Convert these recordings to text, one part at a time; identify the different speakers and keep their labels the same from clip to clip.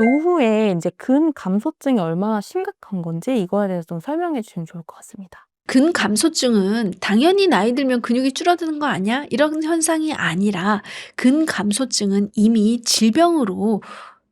Speaker 1: 노후에 이제 근감소증이 얼마나 심각한 건지 이거에 대해서 좀 설명해 주시면 좋을 것 같습니다.
Speaker 2: 근감소증은 당연히 나이 들면 근육이 줄어드는 거 아니야? 이런 현상이 아니라 근감소증은 이미 질병으로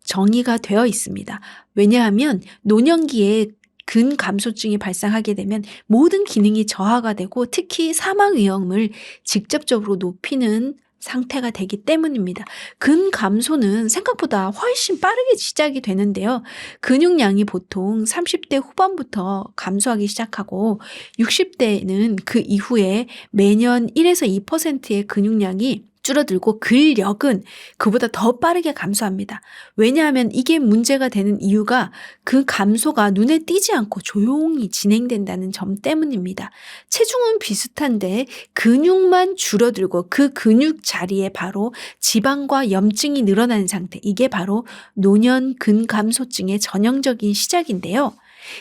Speaker 2: 정의가 되어 있습니다. 왜냐하면 노년기에 근감소증이 발생하게 되면 모든 기능이 저하가 되고 특히 사망 위험을 직접적으로 높이는 상태가 되기 때문입니다. 근감소는 생각보다 훨씬 빠르게 시작이 되는데요. 근육량이 보통 30대 후반부터 감소하기 시작하고 60대는 그 이후에 매년 1에서 2%의 근육량이 줄어들고 근력은 그보다 더 빠르게 감소합니다. 왜냐하면 이게 문제가 되는 이유가 그 감소가 눈에 띄지 않고 조용히 진행된다는 점 때문입니다. 체중은 비슷한데 근육만 줄어들고 그 근육 자리에 바로 지방과 염증이 늘어나는 상태. 이게 바로 노년 근감소증의 전형적인 시작인데요.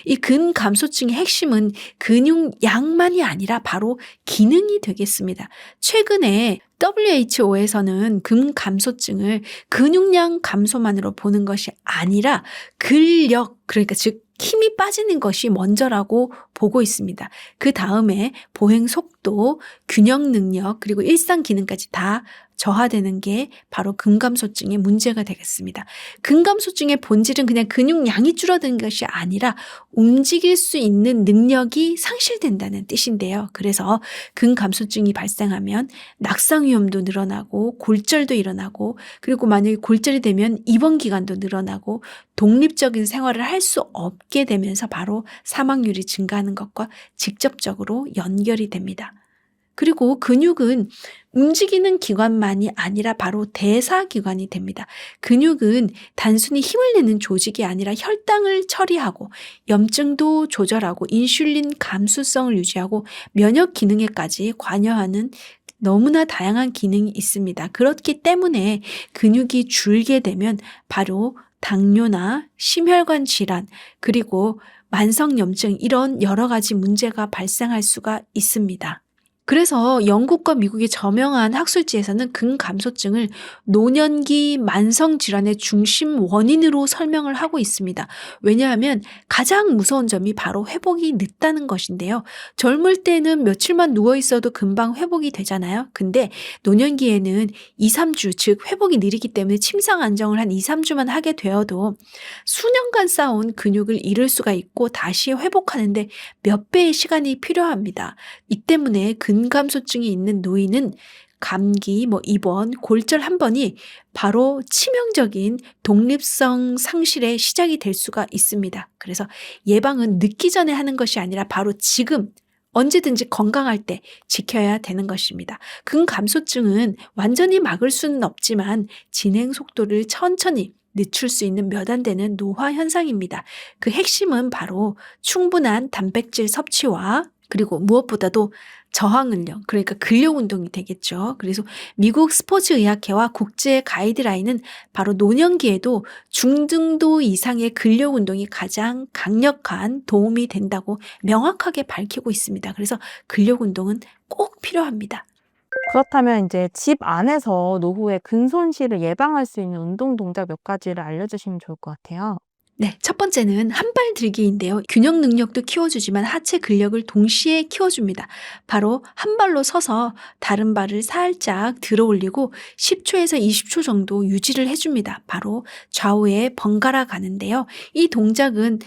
Speaker 2: 이 근감소증의 핵심은 근육량만이 아니라 바로 기능이 되겠습니다. 최근에 WHO에서는 근감소증을 근육량 감소만으로 보는 것이 아니라 근력, 그러니까 즉 힘이 빠지는 것이 먼저라고 보고 있습니다. 그 다음에 보행 속도, 균형 능력, 그리고 일상 기능까지 다 저하되는 게 바로 근감소증의 문제가 되겠습니다. 근감소증의 본질은 그냥 근육량이 줄어드는 것이 아니라 움직일 수 있는 능력이 상실된다는 뜻인데요. 그래서 근감소증이 발생하면 낙상 위험도 늘어나고 골절도 일어나고 그리고 만약에 골절이 되면 입원 기간도 늘어나고 독립적인 생활을 할 수 없게 되면서 바로 사망률이 증가하는 것과 직접적으로 연결이 됩니다. 그리고 근육은 움직이는 기관만이 아니라 바로 대사기관이 됩니다. 근육은 단순히 힘을 내는 조직이 아니라 혈당을 처리하고 염증도 조절하고 인슐린 감수성을 유지하고 면역 기능에까지 관여하는 너무나 다양한 기능이 있습니다. 그렇기 때문에 근육이 줄게 되면 바로 당뇨나 심혈관 질환 그리고 만성염증 이런 여러 가지 문제가 발생할 수가 있습니다. 그래서 영국과 미국의 저명한 학술지에서는 근감소증을 노년기 만성질환의 중심 원인으로 설명을 하고 있습니다. 왜냐하면 가장 무서운 점이 바로 회복이 늦다는 것인데요. 젊을 때는 며칠만 누워있어도 금방 회복이 되잖아요. 근데 노년기에는 2, 3주, 즉 회복이 느리기 때문에 침상 안정을 한 2, 3주만 하게 되어도 수년간 쌓아온 근육을 잃을 수가 있고 다시 회복하는데 몇 배의 시간이 필요합니다. 이 때문에 근감소증이 있는 노인은 감기, 입원, 골절 한 번이 바로 치명적인 독립성 상실의 시작이 될 수가 있습니다. 그래서 예방은 늦기 전에 하는 것이 아니라 바로 지금 언제든지 건강할 때 지켜야 되는 것입니다. 근감소증은 완전히 막을 수는 없지만 진행 속도를 천천히 늦출 수 있는 몇 안 되는 노화 현상입니다. 그 핵심은 바로 충분한 단백질 섭취와 그리고 무엇보다도 저항근력, 그러니까 근력 운동이 되겠죠. 그래서 미국 스포츠의학회와 국제 가이드라인은 바로 노년기에도 중등도 이상의 근력 운동이 가장 강력한 도움이 된다고 명확하게 밝히고 있습니다. 그래서 근력 운동은 꼭 필요합니다.
Speaker 1: 그렇다면 이제 집 안에서 노후에 근손실을 예방할 수 있는 운동 동작 몇 가지를 알려주시면 좋을 것 같아요.
Speaker 2: 네, 첫 번째는 한 발 들기인데요. 균형 능력도 키워주지만 하체 근력을 동시에 키워줍니다. 바로 한 발로 서서 다른 발을 살짝 들어 올리고 10초에서 20초 정도 유지를 해줍니다. 바로 좌우에 번갈아 가는데요. 이 동작은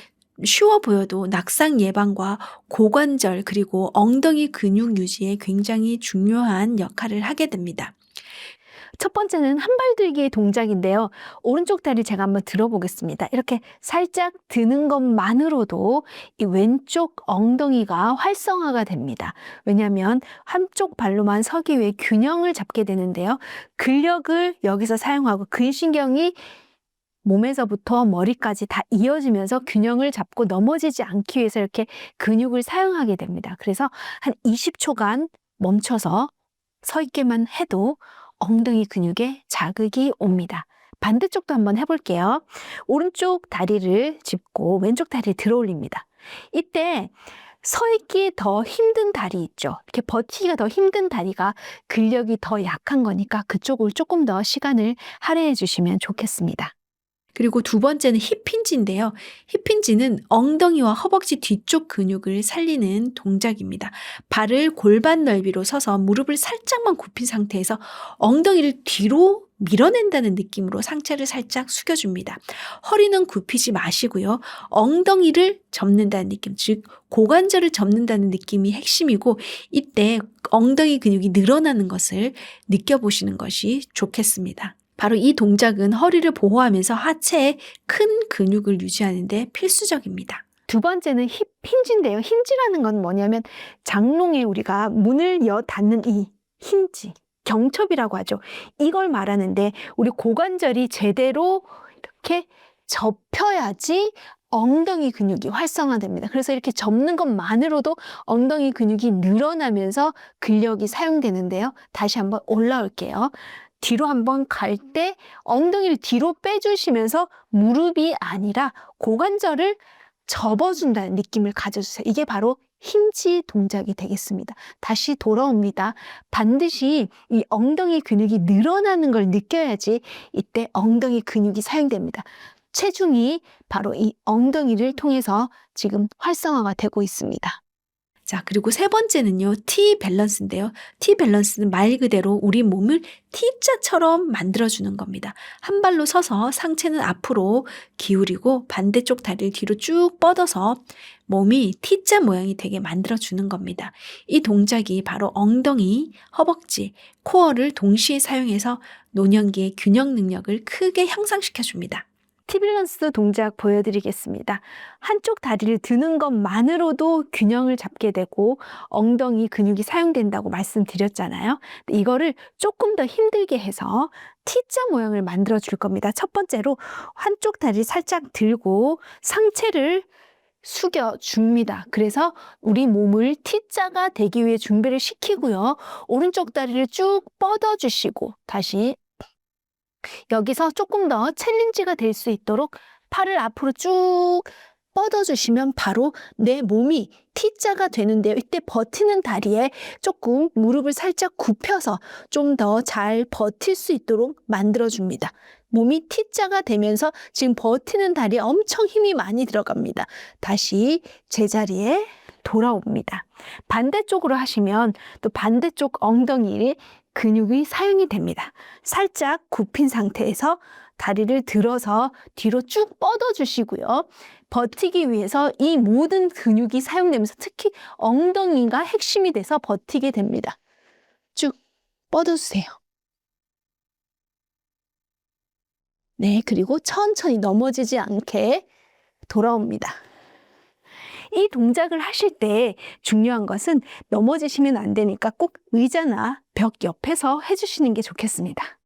Speaker 2: 쉬워 보여도 낙상 예방과 고관절 그리고 엉덩이 근육 유지에 굉장히 중요한 역할을 하게 됩니다.
Speaker 1: 첫 번째는 한 발 들기 동작인데요. 오른쪽 다리 제가 한번 들어보겠습니다. 이렇게 살짝 드는 것만으로도 이 왼쪽 엉덩이가 활성화가 됩니다. 왜냐하면 한쪽 발로만 서기 위해 균형을 잡게 되는데요. 근력을 여기서 사용하고 근신경이 몸에서부터 머리까지 다 이어지면서 균형을 잡고 넘어지지 않기 위해서 이렇게 근육을 사용하게 됩니다. 그래서 한 20초간 멈춰서 서 있게만 해도 엉덩이 근육에 자극이 옵니다. 반대쪽도 한번 해볼게요. 오른쪽 다리를 짚고 왼쪽 다리를 들어 올립니다. 이때 서 있기 더 힘든 다리 있죠. 이렇게 버티기가 더 힘든 다리가 근력이 더 약한 거니까 그쪽을 조금 더 시간을 할애해 주시면 좋겠습니다.
Speaker 2: 그리고 두 번째는 힙힌지인데요. 힙힌지는 엉덩이와 허벅지 뒤쪽 근육을 살리는 동작입니다. 발을 골반 넓이로 서서 무릎을 살짝만 굽힌 상태에서 엉덩이를 뒤로 밀어낸다는 느낌으로 상체를 살짝 숙여줍니다. 허리는 굽히지 마시고요. 엉덩이를 접는다는 느낌, 즉 고관절을 접는다는 느낌이 핵심이고, 이때 엉덩이 근육이 늘어나는 것을 느껴보시는 것이 좋겠습니다. 바로 이 동작은 허리를 보호하면서 하체의 큰 근육을 유지하는 데 필수적입니다.
Speaker 1: 두 번째는 힙 힌지인데요. 힌지라는 건 뭐냐면 장롱에 우리가 문을 닫는 이 힌지, 경첩이라고 하죠. 이걸 말하는데 우리 고관절이 제대로 이렇게 접혀야지 엉덩이 근육이 활성화됩니다. 그래서 이렇게 접는 것만으로도 엉덩이 근육이 늘어나면서 근력이 사용되는데요. 다시 한번 올라올게요. 뒤로 한번 갈 때 엉덩이를 뒤로 빼주시면서 무릎이 아니라 고관절을 접어준다는 느낌을 가져주세요. 이게 바로 힌지 동작이 되겠습니다. 다시 돌아옵니다. 반드시 이 엉덩이 근육이 늘어나는 걸 느껴야지 이때 엉덩이 근육이 사용됩니다. 체중이 바로 이 엉덩이를 통해서 지금 활성화가 되고 있습니다.
Speaker 2: 자, 그리고 세 번째는요, T 밸런스인데요. T 밸런스는 말 그대로 우리 몸을 T자처럼 만들어주는 겁니다. 한 발로 서서 상체는 앞으로 기울이고 반대쪽 다리를 뒤로 쭉 뻗어서 몸이 T자 모양이 되게 만들어주는 겁니다. 이 동작이 바로 엉덩이, 허벅지, 코어를 동시에 사용해서 노년기의 균형 능력을 크게 향상시켜줍니다.
Speaker 1: T밸런스 동작 보여드리겠습니다. 한쪽 다리를 드는 것만으로도 균형을 잡게 되고 엉덩이 근육이 사용된다고 말씀드렸잖아요. 이거를 조금 더 힘들게 해서 T자 모양을 만들어 줄 겁니다. 첫 번째로 한쪽 다리 살짝 들고 상체를 숙여줍니다. 그래서 우리 몸을 T자가 되기 위해 준비를 시키고요. 오른쪽 다리를 쭉 뻗어주시고 다시 여기서 조금 더 챌린지가 될 수 있도록 팔을 앞으로 쭉 뻗어주시면 바로 내 몸이 T자가 되는데요. 이때 버티는 다리에 조금 무릎을 살짝 굽혀서 좀 더 잘 버틸 수 있도록 만들어줍니다. 몸이 T자가 되면서 지금 버티는 다리에 엄청 힘이 많이 들어갑니다. 다시 제자리에 돌아옵니다. 반대쪽으로 하시면 또 반대쪽 엉덩이에 근육이 사용이 됩니다. 살짝 굽힌 상태에서 다리를 들어서 뒤로 쭉 뻗어주시고요. 버티기 위해서 이 모든 근육이 사용되면서 특히 엉덩이가 핵심이 돼서 버티게 됩니다. 쭉 뻗어주세요. 네, 그리고 천천히 넘어지지 않게 돌아옵니다. 이 동작을 하실 때 중요한 것은 넘어지시면 안 되니까 꼭 의자나 벽 옆에서 해주시는 게 좋겠습니다.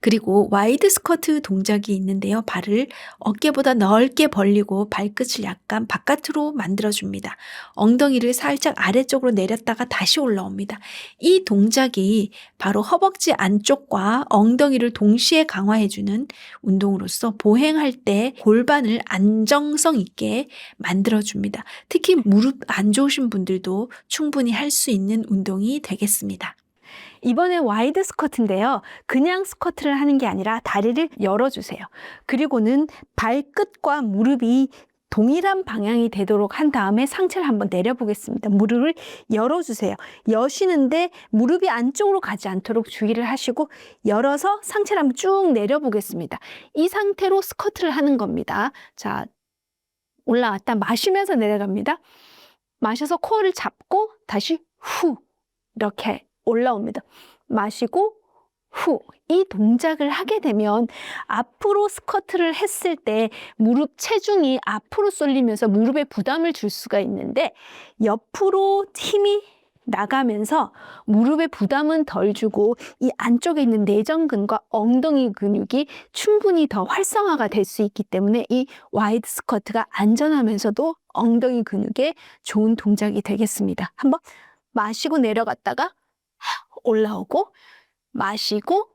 Speaker 2: 그리고 와이드 스쿼트 동작이 있는데요. 발을 어깨보다 넓게 벌리고 발끝을 약간 바깥으로 만들어줍니다. 엉덩이를 살짝 아래쪽으로 내렸다가 다시 올라옵니다. 이 동작이 바로 허벅지 안쪽과 엉덩이를 동시에 강화해주는 운동으로서 보행할 때 골반을 안정성 있게 만들어줍니다. 특히 무릎 안 좋으신 분들도 충분히 할 수 있는 운동이 되겠습니다.
Speaker 1: 이번에 와이드 스쿼트인데요. 그냥 스쿼트를 하는 게 아니라 다리를 열어주세요. 그리고는 발끝과 무릎이 동일한 방향이 되도록 한 다음에 상체를 한번 내려보겠습니다. 무릎을 열어주세요. 여시는데 무릎이 안쪽으로 가지 않도록 주의를 하시고 열어서 상체를 한번 쭉 내려보겠습니다. 이 상태로 스쿼트를 하는 겁니다. 자, 올라왔다 마시면서 내려갑니다. 마셔서 코어를 잡고 다시 후 이렇게 올라옵니다. 마시고 후. 이 동작을 하게 되면 앞으로 스쿼트를 했을 때 무릎 체중이 앞으로 쏠리면서 무릎에 부담을 줄 수가 있는데 옆으로 힘이 나가면서 무릎에 부담은 덜 주고 이 안쪽에 있는 내전근과 엉덩이 근육이 충분히 더 활성화가 될 수 있기 때문에 이 와이드 스쿼트가 안전하면서도 엉덩이 근육에 좋은 동작이 되겠습니다. 한번 마시고 내려갔다가 올라오고 마시고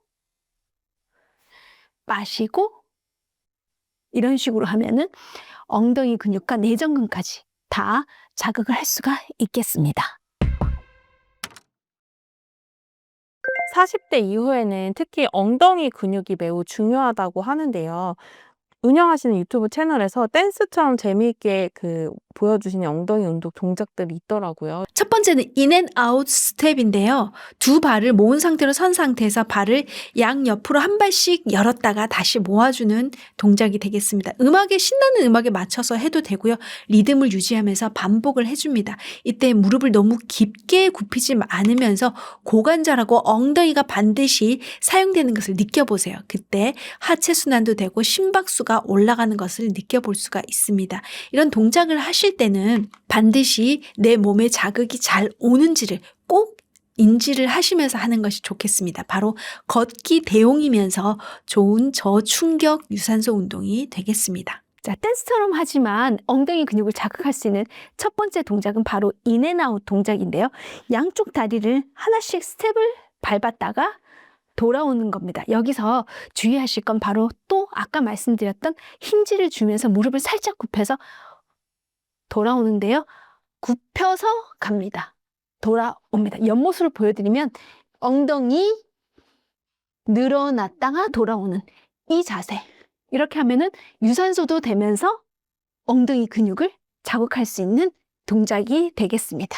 Speaker 1: 이런 식으로 하면은 엉덩이 근육과 내전근까지 다 자극을 할 수가 있겠습니다.
Speaker 3: 40대 이후에는 특히 엉덩이 근육이 매우 중요하다고 하는데요. 운영하시는 유튜브 채널에서 댄스처럼 재미있게 보여주시는 엉덩이 운동 동작들이 있더라고요.
Speaker 2: 첫 번째는 인앤아웃 스텝인데요. 두 발을 모은 상태로 선 상태에서 발을 양옆으로 한 발씩 열었다가 다시 모아주는 동작이 되겠습니다. 신나는 음악에 맞춰서 해도 되고요. 리듬을 유지하면서 반복을 해줍니다. 이때 무릎을 너무 깊게 굽히지 않으면서 고관절하고 엉덩이가 반드시 사용되는 것을 느껴보세요. 그때 하체 순환도 되고 심박수가 올라가는 것을 느껴볼 수가 있습니다. 이런 동작을 하실 때는 반드시 내 몸에 자극이 잘 오는지를 꼭 인지를 하시면서 하는 것이 좋겠습니다. 바로 걷기 대용이면서 좋은 저충격 유산소 운동이 되겠습니다.
Speaker 1: 자, 댄스처럼 하지만 엉덩이 근육을 자극할 수 있는 첫 번째 동작은 바로 인앤아웃 동작인데요. 양쪽 다리를 하나씩 스텝을 밟았다가 돌아오는 겁니다. 여기서 주의하실 건 바로 또 아까 말씀드렸던 힌지를 주면서 무릎을 살짝 굽혀서 돌아오는데요. 굽혀서 갑니다. 돌아옵니다. 옆모습을 보여드리면 엉덩이 늘어났다가 돌아오는 이 자세. 이렇게 하면은 유산소도 되면서 엉덩이 근육을 자극할 수 있는 동작이 되겠습니다.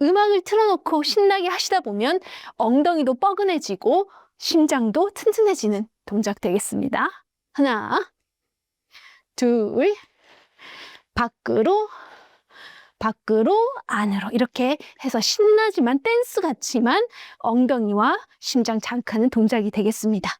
Speaker 1: 음악을 틀어놓고 신나게 하시다 보면 엉덩이도 뻐근해지고 심장도 튼튼해지는 동작 되겠습니다. 하나, 둘, 밖으로, 안으로 이렇게 해서 신나지만 댄스 같지만 엉덩이와 심장 자극하는 동작이 되겠습니다.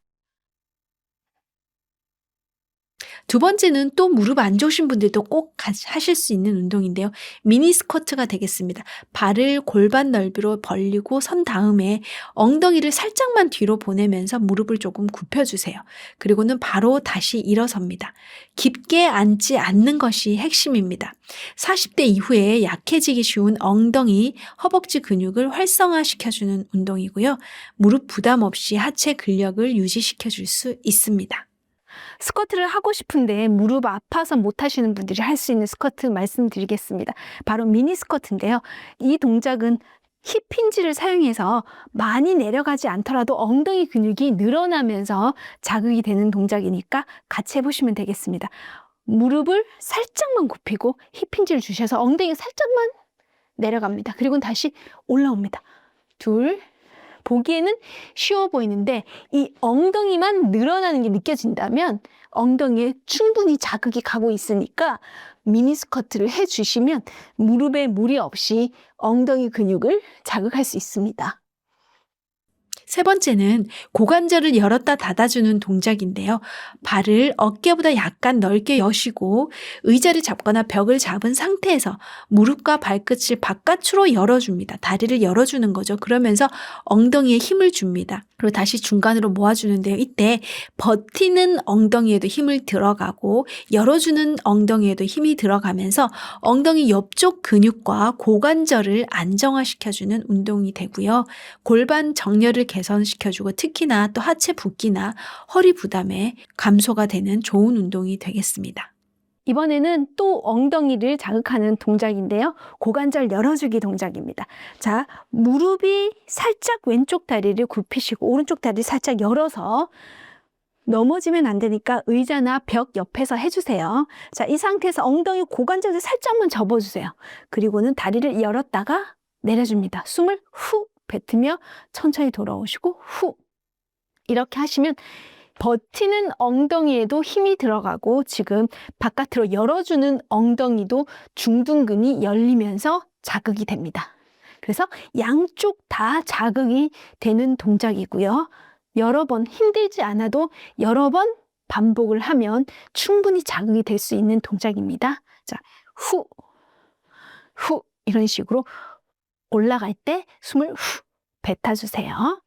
Speaker 2: 두 번째는 또 무릎 안 좋으신 분들도 꼭 하실 수 있는 운동인데요. 미니 스쿼트가 되겠습니다. 발을 골반 넓이로 벌리고 선 다음에 엉덩이를 살짝만 뒤로 보내면서 무릎을 조금 굽혀주세요. 그리고는 바로 다시 일어섭니다. 깊게 앉지 않는 것이 핵심입니다. 40대 이후에 약해지기 쉬운 엉덩이, 허벅지 근육을 활성화시켜주는 운동이고요. 무릎 부담 없이 하체 근력을 유지시켜줄 수 있습니다.
Speaker 1: 스쿼트를 하고 싶은데 무릎 아파서 못 하시는 분들이 할 수 있는 스쿼트 말씀드리겠습니다. 바로 미니 스쿼트인데요. 이 동작은 힙 힌지를 사용해서 많이 내려가지 않더라도 엉덩이 근육이 늘어나면서 자극이 되는 동작이니까 같이 해보시면 되겠습니다. 무릎을 살짝만 굽히고 힙 힌지를 주셔서 엉덩이가 살짝만 내려갑니다. 그리고 다시 올라옵니다. 둘, 보기에는 쉬워 보이는데 이 엉덩이만 늘어나는 게 느껴진다면 엉덩이에 충분히 자극이 가고 있으니까 미니 스쿼트를 해주시면 무릎에 무리 없이 엉덩이 근육을 자극할 수 있습니다.
Speaker 2: 세 번째는 고관절을 열었다 닫아주는 동작인데요. 발을 어깨보다 약간 넓게 여시고 의자를 잡거나 벽을 잡은 상태에서 무릎과 발끝을 바깥으로 열어줍니다. 다리를 열어주는 거죠. 그러면서 엉덩이에 힘을 줍니다. 그리고 다시 중간으로 모아주는데요. 이때 버티는 엉덩이에도 힘을 들어가고 열어주는 엉덩이에도 힘이 들어가면서 엉덩이 옆쪽 근육과 고관절을 안정화시켜주는 운동이 되고요. 골반 정렬을 개선시켜주고 특히나 또 하체 붓기나 허리 부담에 감소가 되는 좋은 운동이 되겠습니다.
Speaker 1: 이번에는 또 엉덩이를 자극하는 동작인데요. 고관절 열어주기 동작입니다. 자, 무릎이 살짝 왼쪽 다리를 굽히시고 오른쪽 다리를 살짝 열어서 넘어지면 안 되니까 의자나 벽 옆에서 해주세요. 자, 이 상태에서 엉덩이 고관절을 살짝만 접어주세요. 그리고는 다리를 열었다가 내려줍니다. 숨을 후 뱉으며 천천히 돌아오시고 후. 이렇게 하시면 버티는 엉덩이에도 힘이 들어가고 지금 바깥으로 열어주는 엉덩이도 중둔근이 열리면서 자극이 됩니다. 그래서 양쪽 다 자극이 되는 동작이고요. 여러 번 힘들지 않아도 여러 번 반복을 하면 충분히 자극이 될 수 있는 동작입니다. 자, 후, 후 이런 식으로 올라갈 때 숨을 후 뱉어주세요.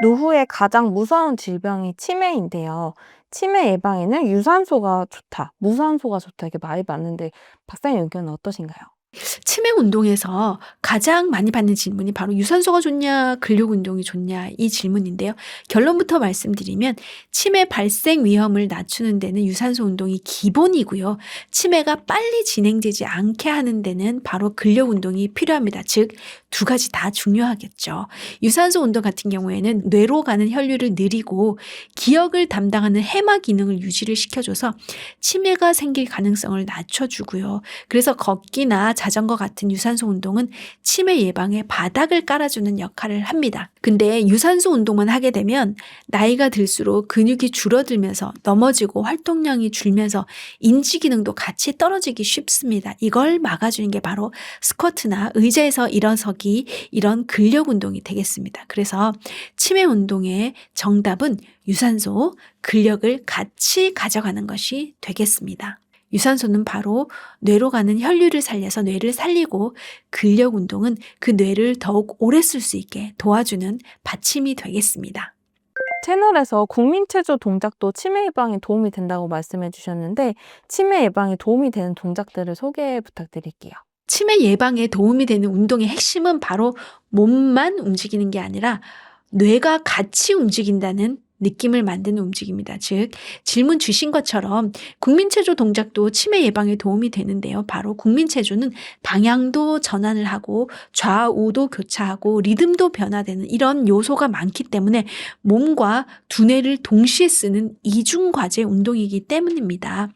Speaker 3: 노후에 가장 무서운 질병이 치매인데요. 치매 예방에는 유산소가 좋다, 무산소가 좋다 이렇게 많이 봤는데 박사님 의견은 어떠신가요?
Speaker 2: 치매 운동에서 가장 많이 받는 질문이 바로 유산소가 좋냐, 근력 운동이 좋냐 이 질문인데요. 결론부터 말씀드리면 치매 발생 위험을 낮추는 데는 유산소 운동이 기본이고요. 치매가 빨리 진행되지 않게 하는 데는 바로 근력 운동이 필요합니다. 즉 두 가지 다 중요하겠죠. 유산소 운동 같은 경우에는 뇌로 가는 혈류를 느리고 기억을 담당하는 해마 기능을 유지를 시켜줘서 치매가 생길 가능성을 낮춰주고요. 그래서 걷기나 자전거 같은 유산소 운동은 치매 예방에 바닥을 깔아주는 역할을 합니다. 근데 유산소 운동만 하게 되면 나이가 들수록 근육이 줄어들면서 넘어지고 활동량이 줄면서 인지 기능도 같이 떨어지기 쉽습니다. 이걸 막아주는 게 바로 스쿼트나 의자에서 일어서기 이런 근력 운동이 되겠습니다. 그래서 치매 운동의 정답은 유산소, 근력을 같이 가져가는 것이 되겠습니다. 유산소는 바로 뇌로 가는 혈류를 살려서 뇌를 살리고 근력 운동은 그 뇌를 더욱 오래 쓸 수 있게 도와주는 받침이 되겠습니다.
Speaker 3: 채널에서 국민체조 동작도 치매 예방에 도움이 된다고 말씀해 주셨는데 치매 예방에 도움이 되는 동작들을 소개 부탁드릴게요.
Speaker 2: 치매 예방에 도움이 되는 운동의 핵심은 바로 몸만 움직이는 게 아니라 뇌가 같이 움직인다는 느낌을 만드는 움직임입니다. 즉 질문 주신 것처럼 국민체조 동작도 치매 예방에 도움이 되는데요. 바로 국민체조는 방향도 전환을 하고 좌우도 교차하고 리듬도 변화되는 이런 요소가 많기 때문에 몸과 두뇌를 동시에 쓰는 이중과제 운동이기 때문입니다.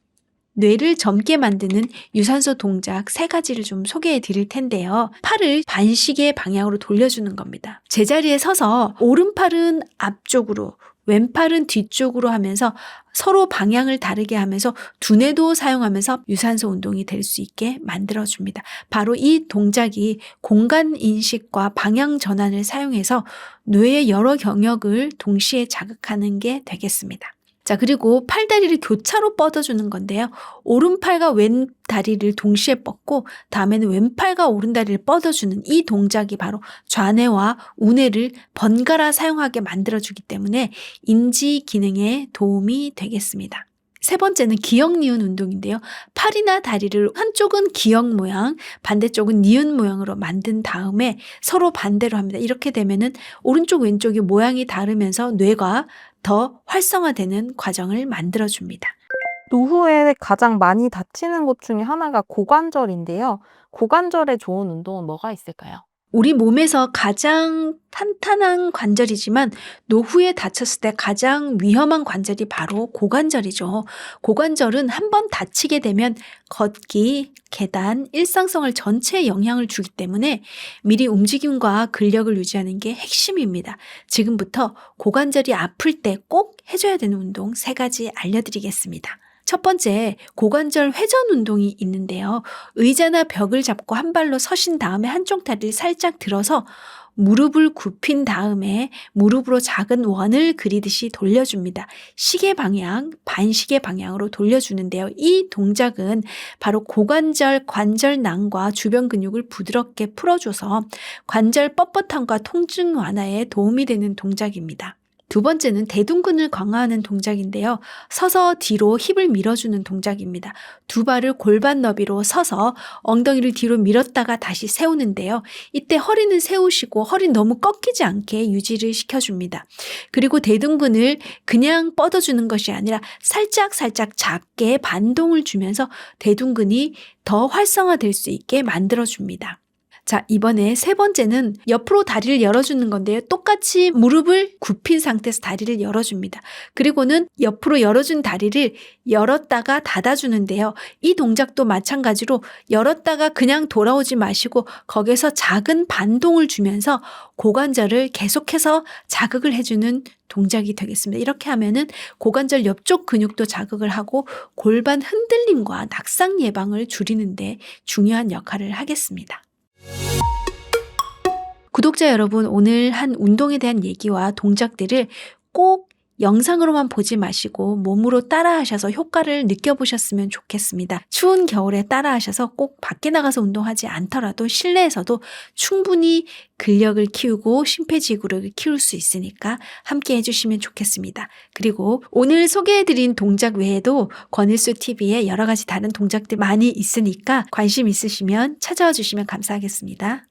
Speaker 2: 뇌를 젊게 만드는 유산소 동작 3가지를 좀 소개해 드릴 텐데요. 팔을 반시계 방향으로 돌려주는 겁니다. 제자리에 서서 오른팔은 앞쪽으로 왼팔은 뒤쪽으로 하면서 서로 방향을 다르게 하면서 두뇌도 사용하면서 유산소 운동이 될 수 있게 만들어줍니다. 바로 이 동작이 공간 인식과 방향 전환을 사용해서 뇌의 여러 영역을 동시에 자극하는 게 되겠습니다. 자, 그리고 팔다리를 교차로 뻗어주는 건데요. 오른팔과 왼다리를 동시에 뻗고 다음에는 왼팔과 오른다리를 뻗어주는 이 동작이 바로 좌뇌와 우뇌를 번갈아 사용하게 만들어주기 때문에 인지 기능에 도움이 되겠습니다. 3번째는 기역 니은 운동인데요. 팔이나 다리를 한쪽은 기역 모양, 반대쪽은 니은 모양으로 만든 다음에 서로 반대로 합니다. 이렇게 되면은 오른쪽 왼쪽이 모양이 다르면서 뇌가 더 활성화되는 과정을 만들어줍니다.
Speaker 3: 노후에 가장 많이 다치는 곳 중에 하나가 고관절인데요. 고관절에 좋은 운동은 뭐가 있을까요?
Speaker 2: 우리 몸에서 가장 탄탄한 관절이지만 노후에 다쳤을 때 가장 위험한 관절이 바로 고관절이죠. 고관절은 한번 다치게 되면 걷기, 계단, 일상생활 전체에 영향을 주기 때문에 미리 움직임과 근력을 유지하는 게 핵심입니다. 지금부터 고관절이 아플 때 꼭 해줘야 되는 운동 3가지 알려드리겠습니다. 첫 번째, 고관절 회전 운동이 있는데요. 의자나 벽을 잡고 한 발로 서신 다음에 한쪽 다리를 살짝 들어서 무릎을 굽힌 다음에 무릎으로 작은 원을 그리듯이 돌려줍니다. 시계 방향, 반시계 방향으로 돌려주는데요. 이 동작은 바로 고관절 관절낭과 주변 근육을 부드럽게 풀어줘서 관절 뻣뻣함과 통증 완화에 도움이 되는 동작입니다. 2번째는 대둔근을 강화하는 동작인데요. 서서 뒤로 힙을 밀어주는 동작입니다. 2발을 골반 너비로 서서 엉덩이를 뒤로 밀었다가 다시 세우는데요. 이때 허리는 세우시고 허리 너무 꺾이지 않게 유지를 시켜줍니다. 그리고 대둔근을 그냥 뻗어주는 것이 아니라 살짝 작게 반동을 주면서 대둔근이 더 활성화될 수 있게 만들어줍니다. 자, 이번에 3번째는 옆으로 다리를 열어주는 건데요. 똑같이 무릎을 굽힌 상태에서 다리를 열어줍니다. 그리고는 옆으로 열어준 다리를 열었다가 닫아주는데요. 이 동작도 마찬가지로 열었다가 그냥 돌아오지 마시고 거기서 작은 반동을 주면서 고관절을 계속해서 자극을 해주는 동작이 되겠습니다. 이렇게 하면은 고관절 옆쪽 근육도 자극을 하고 골반 흔들림과 낙상 예방을 줄이는데 중요한 역할을 하겠습니다. 구독자 여러분, 오늘 한 운동에 대한 얘기와 동작들을 꼭 영상으로만 보지 마시고 몸으로 따라하셔서 효과를 느껴보셨으면 좋겠습니다. 추운 겨울에 따라하셔서 꼭 밖에 나가서 운동하지 않더라도 실내에서도 충분히 근력을 키우고 심폐지구력을 키울 수 있으니까 함께 해주시면 좋겠습니다. 그리고 오늘 소개해드린 동작 외에도 권일수TV에 여러 가지 다른 동작들 많이 있으니까 관심 있으시면 찾아와 주시면 감사하겠습니다.